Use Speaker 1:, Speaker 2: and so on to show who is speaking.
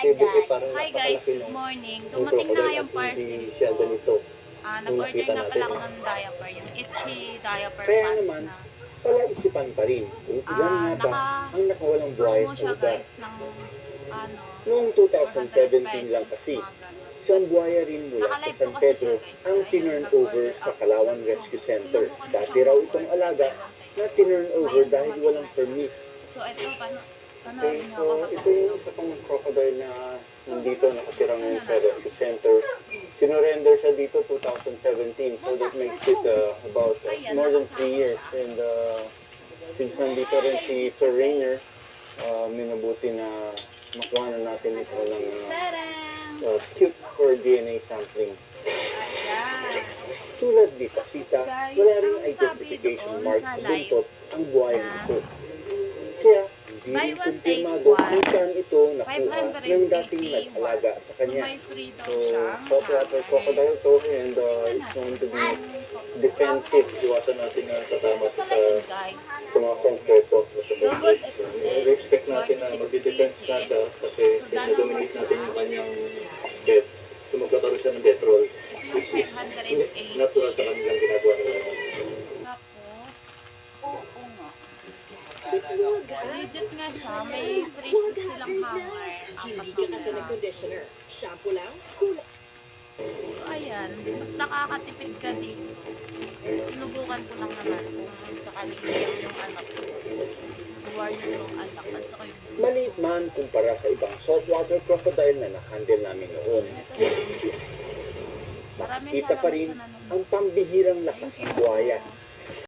Speaker 1: Hi guys, good morning. Dumating na yung parcel ko. Nag-order nga pala ako ng diaper, yung itchy diaper pants na.
Speaker 2: Palaisipan pa rin kung ilan nga ba ang nakawalang buhay
Speaker 1: Promo
Speaker 2: sa
Speaker 1: siya
Speaker 2: lugar.
Speaker 1: guys ng
Speaker 2: Noong
Speaker 1: 400
Speaker 2: 2017 lang
Speaker 1: pesos,
Speaker 2: kasi,
Speaker 1: mga ganun.
Speaker 2: isang buhaya rin mula sa
Speaker 1: Nakalive
Speaker 2: San
Speaker 1: po kasi
Speaker 2: Pedro
Speaker 1: siya, guys.
Speaker 2: ang
Speaker 1: Kaya
Speaker 2: tinurn
Speaker 1: nag-order
Speaker 2: over sa
Speaker 1: ako
Speaker 2: Kalawan
Speaker 1: ng
Speaker 2: Rescue
Speaker 1: subo.
Speaker 2: Center.
Speaker 1: Sinubukan ko
Speaker 2: Dati
Speaker 1: siyang
Speaker 2: raw
Speaker 1: mag-order,
Speaker 2: itong alaga
Speaker 1: buy one, take
Speaker 2: na
Speaker 1: one.
Speaker 2: tinurn
Speaker 1: So,
Speaker 2: over
Speaker 1: ngayon,
Speaker 2: dahil
Speaker 1: dumating
Speaker 2: walang
Speaker 1: na siya.
Speaker 2: permit.
Speaker 1: So ito,
Speaker 2: Okay,
Speaker 1: panoorin niyo
Speaker 2: so
Speaker 1: ako
Speaker 2: ito
Speaker 1: habang
Speaker 2: yung isang crocodile na nandito nakatira ngayon sa rescue center. Sinurrender siya dito 2017, so that makes it about more than 3 years. And since nandito rin si Sir Rainer, minabuti na makuha na natin ito ng cute for DNA sampling.
Speaker 1: Ayan.
Speaker 2: Tulad dito, Sita,
Speaker 1: Guys,
Speaker 2: wala rin
Speaker 1: ang sabi
Speaker 2: identification
Speaker 1: doon
Speaker 2: mark
Speaker 1: sa
Speaker 2: sa
Speaker 1: live
Speaker 2: buntot ang buhay
Speaker 1: na
Speaker 2: nito. Kaya, hindi
Speaker 1: buy
Speaker 2: rin
Speaker 1: one, take
Speaker 2: kumpirmado
Speaker 1: one,
Speaker 2: kung saan ito nakuha ng dating
Speaker 1: 581.
Speaker 2: nag-alaga sa
Speaker 1: So
Speaker 2: kanya.
Speaker 1: may free daw
Speaker 2: So,
Speaker 1: siya.
Speaker 2: saltwater crocodile to, and it's known to be defensive. Iwasan natin na katama
Speaker 1: Ito pala yun guys.
Speaker 2: sa mga konkreto.
Speaker 1: Double XL.
Speaker 2: Expect natin na
Speaker 1: 46
Speaker 2: magdi-defense na siya
Speaker 1: pieces.
Speaker 2: kasi
Speaker 1: So, dalawa
Speaker 2: dominate
Speaker 1: siya.
Speaker 2: natin yung kanyang bed. So, magkakaroon siya ng death roll.
Speaker 1: Ito yung 580.
Speaker 2: Natural sa kanilang ginagawa nila.
Speaker 1: Tapos, oo nga. Legit nga siya. May free silang hanger. Apat na peraso.
Speaker 3: Shampoo lang?
Speaker 1: So, ayan. Mas nakakatipid ka dito. Sinubukan ko lang naman kung sa kanila yung anak ko. Reward yung anak at saka yung bunso.
Speaker 2: Maliit man kumpara sa ibang saltwater crocodile na na-handle namin noon.
Speaker 1: Ito na. Maraming
Speaker 2: Kita pa
Speaker 1: salamat
Speaker 2: rin
Speaker 1: sa nanonood.
Speaker 2: ang pambihirang lakas ng buhaya